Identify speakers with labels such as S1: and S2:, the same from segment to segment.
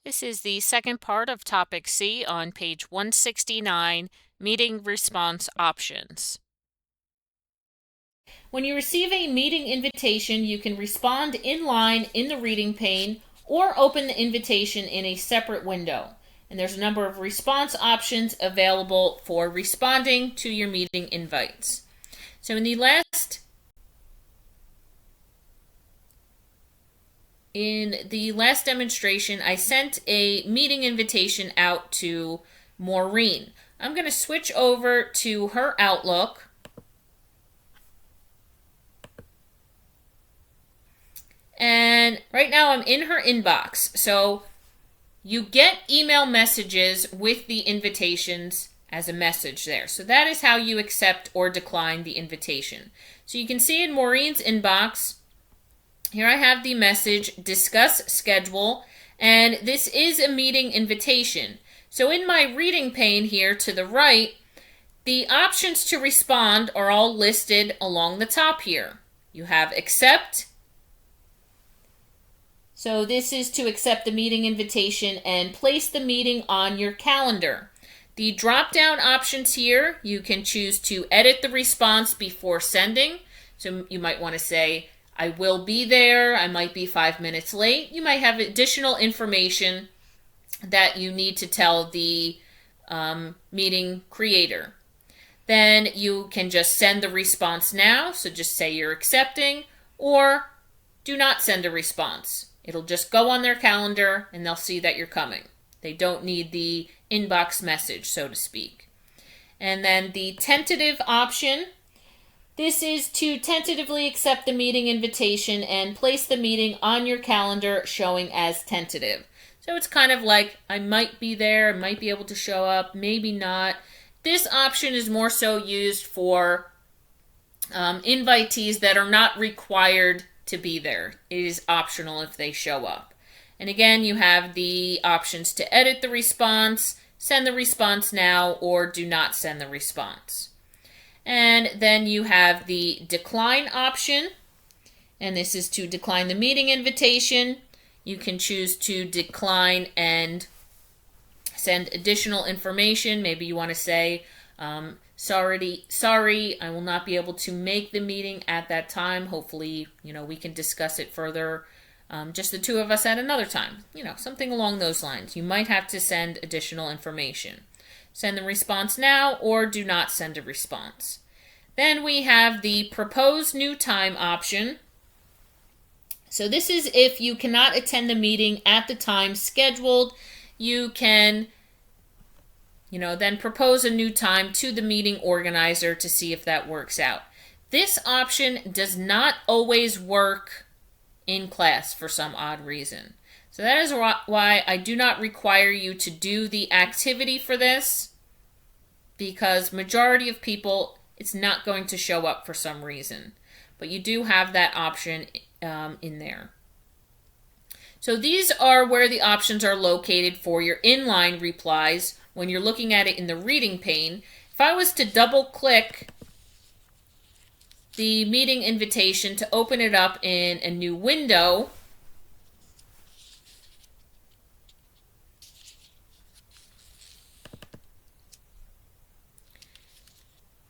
S1: This is the second part of Topic C on page 169, Meeting Response Options. When you receive a meeting invitation, you can respond in line in the reading pane or open the invitation in a separate window. And there's a number of response options available for responding to your meeting invites. So in the last demonstration, I sent a meeting invitation out to Maureen. I'm going to switch over to her Outlook. And right now I'm in her inbox. So you get email messages with the invitations as a message there. So that is how you accept or decline the invitation. So you can see in Maureen's inbox, here I have the message, discuss schedule, and this is a meeting invitation. So in my reading pane here to the right, the options to respond are all listed along the top here. You have accept. So this is to accept the meeting invitation and place the meeting on your calendar. The drop-down options here, you can choose to edit the response before sending. So you might want to say, I will be there, I might be 5 minutes late. You might have additional information that you need to tell the meeting creator. Then you can just send the response now, so just say you're accepting, or do not send a response. It'll just go on their calendar and they'll see that you're coming. They don't need the inbox message, so to speak. And then the tentative option, this is to tentatively accept the meeting invitation and place the meeting on your calendar showing as tentative. So it's kind of like, I might be there, I might be able to show up, maybe not. This option is more so used for invitees that are not required to be there. It is optional if they show up. And again, you have the options to edit the response, send the response now, or do not send the response. And then you have the decline option, and this is to decline the meeting invitation. You can choose to decline and send additional information. Maybe you want to say, sorry, I will not be able to make the meeting at that time. Hopefully, we can discuss it further, just the two of us at another time. Something along those lines. You might have to send additional information. Send the response now or do not send a response. Then we have the propose new time option. So this is if you cannot attend the meeting at the time scheduled, you can then propose a new time to the meeting organizer to see if that works out. This option does not always work in class for some odd reason. So that is why I do not require you to do the activity for this, because majority of people, it's not going to show up for some reason. But you do have that option in there. So these are where the options are located for your inline replies when you're looking at it in the reading pane. If I was to double click the meeting invitation to open it up in a new window,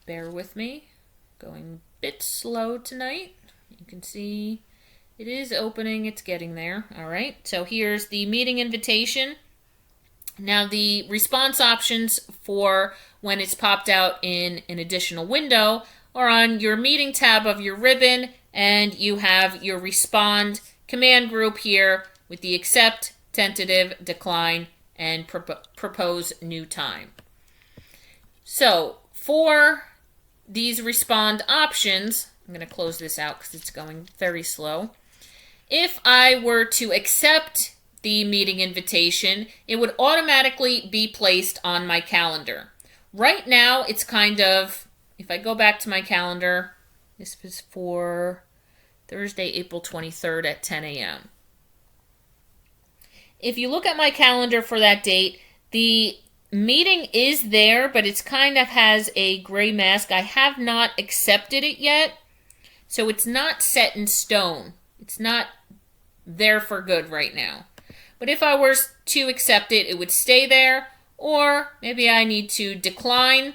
S1: bear with me, going a bit slow tonight. You can see it is opening, it's getting there. All right, so here's the meeting invitation. Now the response options for when it's popped out in an additional window are on your meeting tab of your ribbon, and you have your respond command group here with the accept, tentative, decline, and propose new time. So for these respond options, I'm going to close this out because it's going very slow. If I were to accept the meeting invitation, it would automatically be placed on my calendar. Right now, it's kind of, if I go back to my calendar, this was for Thursday, April 23rd at 10 a.m. If you look at my calendar for that date, the meeting is there, but it's kind of has a gray mask. I have not accepted it yet, so it's not set in stone. It's not there for good right now. But if I were to accept it, it would stay there, or maybe I need to decline.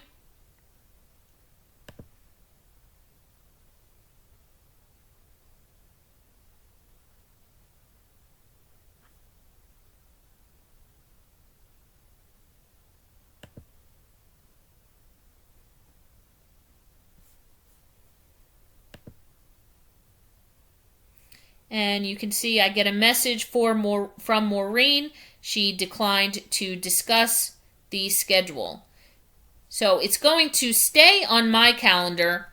S1: And you can see I get a message from Maureen. She declined to discuss the schedule. So it's going to stay on my calendar.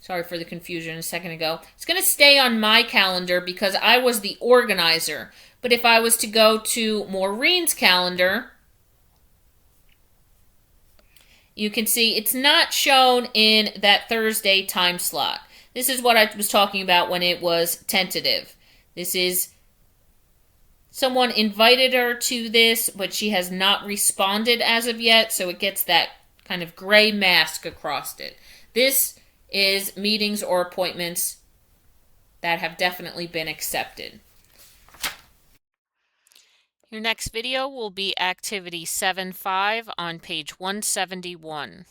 S1: Sorry for the confusion a second ago. It's going to stay on my calendar because I was the organizer. But if I was to go to Maureen's calendar, you can see it's not shown in that Thursday time slot. This is what I was talking about when it was tentative. This is someone invited her to this, but she has not responded as of yet, so it gets that kind of gray mask across it. This is meetings or appointments that have definitely been accepted. Your next video will be activity 7.5 on page 171.